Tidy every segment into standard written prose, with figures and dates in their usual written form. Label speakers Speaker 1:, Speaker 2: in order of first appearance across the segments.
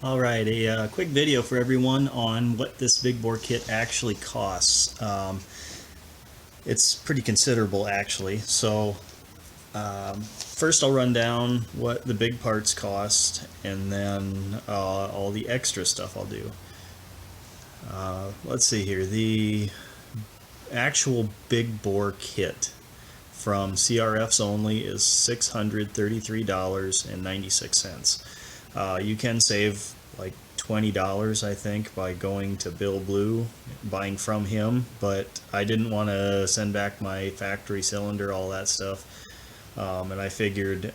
Speaker 1: Alright, a quick video for everyone on what this big bore kit actually costs. It's pretty considerable actually. So first I'll run down what the big parts cost, and then all the extra stuff I'll do. Let's see here. The actual big bore kit from CRFs only is $633.96. You can save like $20, I think, by going to Bill Blue, buying from him, but I didn't want to send back my factory cylinder, all that stuff, and I figured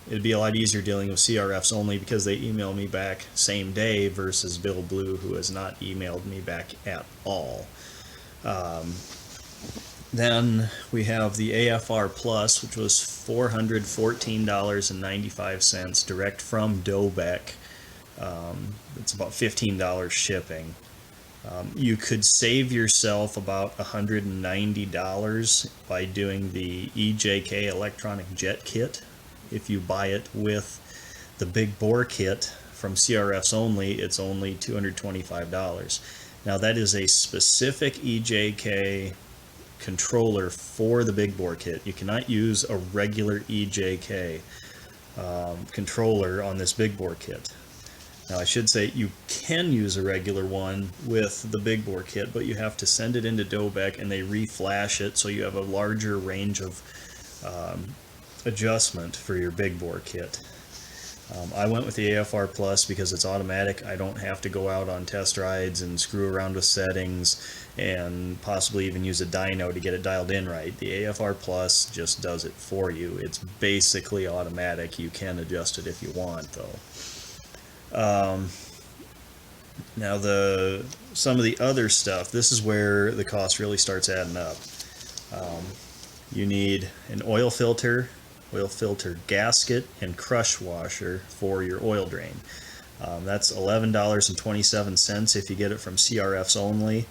Speaker 1: it'd be a lot easier dealing with CRFs only because they email me back same day versus Bill Blue, who has not emailed me back at all. Then we have the AFR Plus, which was $414.95 direct from Dobeck. It's about $15 shipping. You could save yourself about $190 by doing the EJK electronic jet kit. If you buy it with the big bore kit from CRFs only, it's only $225. Now that is a specific EJK controller for the big bore kit. You cannot use a regular EJK controller on this big bore kit. Now I should say you can use a regular one with the big bore kit, but you have to send it into Dobeck and they reflash it so you have a larger range of adjustment for your big bore kit. I went with the AFR Plus because it's automatic. I don't have to go out on test rides and screw around with settings and possibly even use a dyno to get it dialed in right. The AFR Plus just does it for you. It's basically automatic. You can adjust it if you want, though. Now some of the other stuff, this is where the cost really starts adding up. You need an oil filter gasket, and crush washer for your oil drain. That's $11.27 if you get it from CRFs only.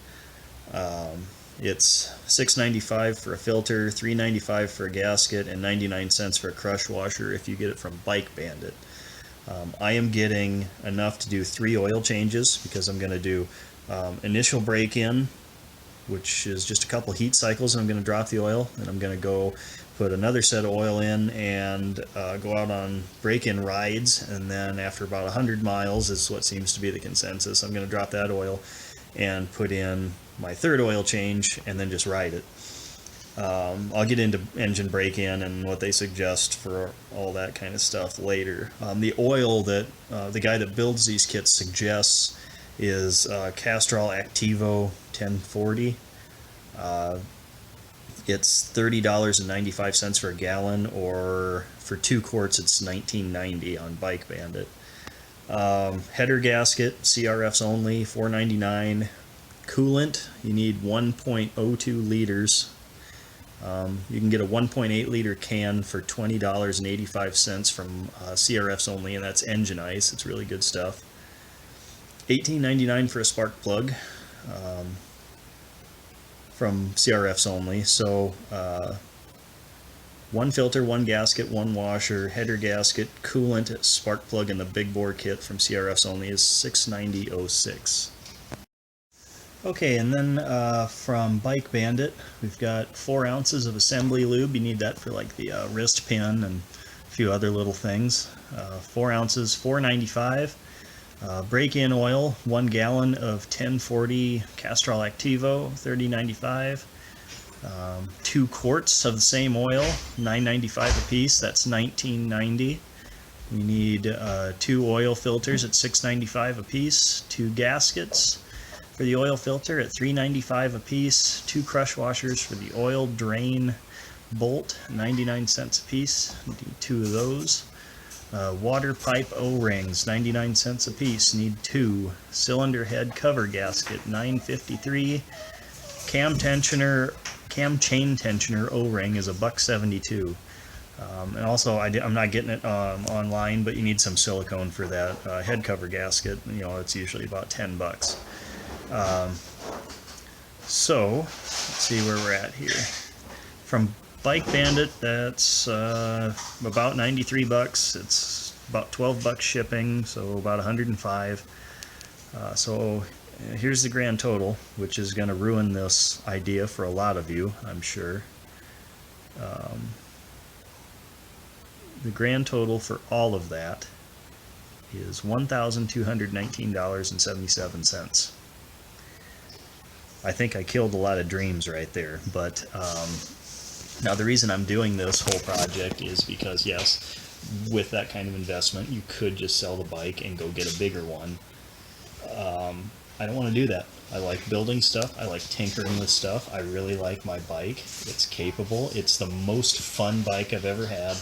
Speaker 1: It's $6.95 for a filter, $3.95 for a gasket, and 99 cents for a crush washer if you get it from Bike Bandit. I am getting enough to do 3 oil changes because I'm going to do initial break-in, which is just a couple heat cycles, and I'm going to drop the oil, and I'm going to go put another set of oil in and go out on break-in rides, and then after about 100 miles is what seems to be the consensus, I'm going to drop that oil and put in my third oil change and then just ride it. I'll get into engine break-in and what they suggest for all that kind of stuff later. The oil that the guy that builds these kits suggests is Castrol Activo 1040. It's $30.95 for a gallon, or for 2 quarts it's $19.90 on Bike Bandit. Header gasket, CRFs only, $4.99. Coolant, you need 1.02 liters. You can get a 1.8 liter can for $20.85 from CRFs only, and that's engine ice. It's really good stuff. $18.99 for a spark plug. From CRFs only. So 1 filter, 1 gasket, 1 washer, header gasket, coolant, spark plug, and the big bore kit from CRFs only is $690.06. Okay, and then from Bike Bandit, we've got 4 ounces of assembly lube. You need that for like the wrist pin and a few other little things. 4 ounces, $4.95. Break-in oil, 1 gallon of 1040 Castrol Activo, $30.95. 2 quarts of the same oil, $9.95 a piece. That's $19.90. We need 2 oil filters at $6.95 a piece. 2 gaskets for the oil filter at $3.95 a piece. 2 crush washers for the oil drain bolt, 99 cents a piece. We need 2 of those. Water pipe O-rings, 99 cents a piece. Need 2. Cylinder head cover gasket, $9.53. Cam chain tensioner O-ring is $1.72. And also, I'm not getting it online, but you need some silicone for that head cover gasket. You know, it's usually about $10. So let's see where we're at here. From Bike Bandit, that's about $93. It's about 12 bucks shipping, so about 105. So here's the grand total, which is going to ruin this idea for a lot of you, I'm sure. The grand total for all of that is $1,219.77. I think I killed a lot of dreams right there, but now the reason I'm doing this whole project is because, yes, with that kind of investment, you could just sell the bike and go get a bigger one. I don't want to do that. I like building stuff. I like tinkering with stuff. I really like my bike. It's capable. It's the most fun bike I've ever had.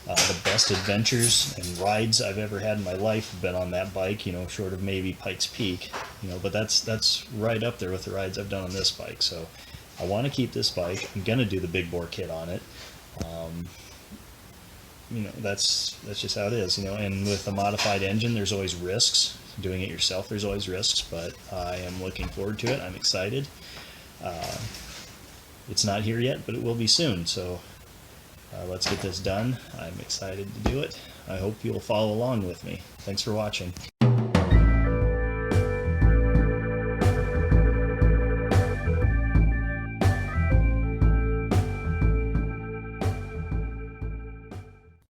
Speaker 1: The best adventures and rides I've ever had in my life have been on that bike, you know, short of maybe Pikes Peak, you know, but that's right up there with the rides I've done on this bike. So I want to keep this bike. I'm going to do the big bore kit on it. You know, that's just how it is, you know, and with a modified engine, there's always risks. Doing it yourself, there's always risks, but I am looking forward to it. I'm excited. It's not here yet, but it will be soon, so let's get this done. I'm excited to do it. I hope you'll follow along with me. Thanks for watching.